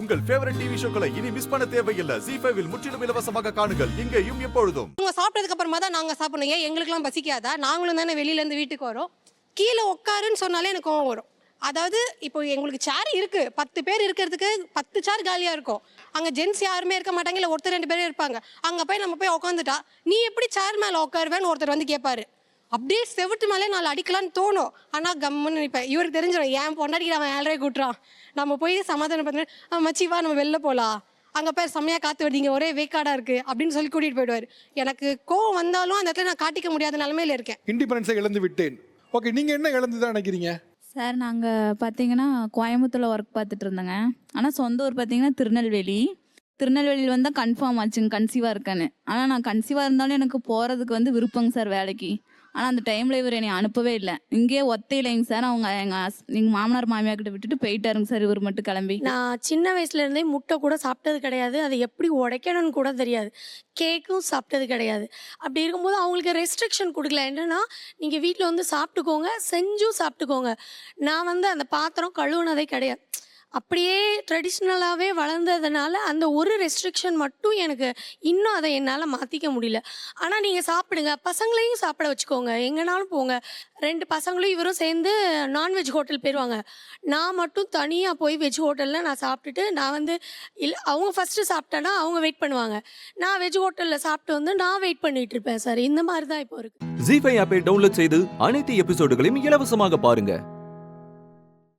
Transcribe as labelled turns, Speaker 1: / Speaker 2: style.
Speaker 1: உங்கள் favourite TV ஷோக்களை இனி miss பண்ண தேவையில்லை. ZEE5 இல் முற்றிலும் இலவசமாக காணுங்கள். இங்கேயும் எப்பொழுதும்.
Speaker 2: அவங்க சாப்பிட்டதுக்கு அப்புறமா தான் நாங்க சாப்பிடணும். ஏன் எங்களுக்குலாம் பசிக்காதா? நாங்களும் தானே வெளியில இருந்து வீட்டுக்கு வரோம். கீழே உட்காருன்னு சொன்னாலே எனக்கு கோவம் வரும். அதாவது இப்போ எங்களுக்கு சேர் இருக்கு, 10 பேர் இருக்கிறதுக்கு 10 சேர் காலியா இருக்கும். அங்க ஜென்ஸ் யாருமே இருக்க மாட்டாங்க, இல்ல ஒருத்தர் 2 பேரே இருப்பாங்க. அங்க போய் நம்ம போய் உட்காந்துட்டா நீ எப்படி சேர் மேல உட்காருவேன்னு ஒருத்தர் வந்து கேட்பாரு. அப்படியே செவிட்டு மேலே 4 அடிக்கலான்னு தோணும். ஆனால் கம்முன்னு நினைப்பேன். இவருக்கு தெரிஞ்சிடும் ஏன் பொண்டாடிக்கு அவன் 7:30 கூட்டுறான், நம்ம போய் சமாதானம் பண்ணி மச்சிவா நம்ம வெளில போகலாம், அங்கே போய் செம்மையாக காற்று வருது, இங்கே ஒரே வேக்காடாக இருக்குது அப்படின்னு சொல்லி கூட்டிகிட்டு போயிடுவார். எனக்கு கோவம் வந்தாலும் அந்த இடத்துல நான் காட்டிக்க முடியாத நிலமையில இருக்கேன்.
Speaker 3: இண்டிபெண்டன்ஸை இழந்து விட்டேன். ஓகே, நீங்கள் என்ன இழந்து தான் நினைக்கிறீங்க?
Speaker 4: சார் நாங்கள் பார்த்தீங்கன்னா கோயம்புத்தூரில் ஒர்க் பார்த்துட்டு இருந்தேங்க. ஆனால் சொந்த ஊர் பார்த்தீங்கன்னா திருநெல்வேலியில் வந்தால் கன்ஃபார்ம் ஆச்சுங்க கன்சீவாக இருக்கேன்னு. ஆனால் நான் கன்சீவாக இருந்தாலும் எனக்கு போகிறதுக்கு வந்து விருப்பங்க சார் வேலைக்கு. ஆனால் அந்த டைமில் இவர் என்னை அனுப்பவே இல்லை. இங்கே ஒத்தையிலைங்க சார். அவங்க எங்கள் மாமனார் மாமியார் கிட்ட விட்டுட்டு போயிட்டாருங்க சார் இவர் மட்டும் கிளம்பி.
Speaker 5: நான் சின்ன வயசுலேருந்தே முட்டை கூட சாப்பிட்டது கிடையாது. அதை எப்படி உடைக்கணும்னு கூட தெரியாது. கேக்கும் சாப்பிட்டது கிடையாது. அப்படி இருக்கும்போது அவங்களுக்கு ரெஸ்ட்ரிக்ஷன் கொடுக்கல. என்னென்னா நீங்கள் வீட்டில் வந்து சாப்பிட்டுக்கோங்க, செஞ்சும் சாப்பிட்டுக்கோங்க. நான் வந்து அந்த பாத்திரம் கழுவுனதே கிடையாது. அப்படியே ட்ரெடிஷ்னலாகவே வளர்ந்ததுனால அந்த ஒரு ரெஸ்ட்ரிக்ஷன் மட்டும் எனக்கு இன்னும் அதை என்னால் மாற்றிக்க முடியல. ஆனால் நீங்கள் சாப்பிடுங்க, பசங்களையும் சாப்பிட வச்சுக்கோங்க, எங்கேனாலும் போங்க. 2 பசங்களும் இவரும் சேர்ந்து நான்வெஜ் ஹோட்டல் போயிடுவாங்க. நான் மட்டும் தனியாக போய் வெஜ் ஹோட்டலில் நான் சாப்பிட்டுட்டு நான் வந்து இல்லை அவங்க ஃபஸ்ட்டு சாப்பிட்டேன்னா அவங்க வெயிட் பண்ணுவாங்க. நான் வெஜ் ஹோட்டலில் சாப்பிட்டு வந்து நான் வெயிட் பண்ணிகிட்டு இருப்பேன் சார். இந்த மாதிரி தான் இப்போ இருக்குது.
Speaker 6: ZEE5 ஆப்பை டவுன்லோட் செய்து அனைத்து எபிசோடுகளையும் இலவசமாக பாருங்க.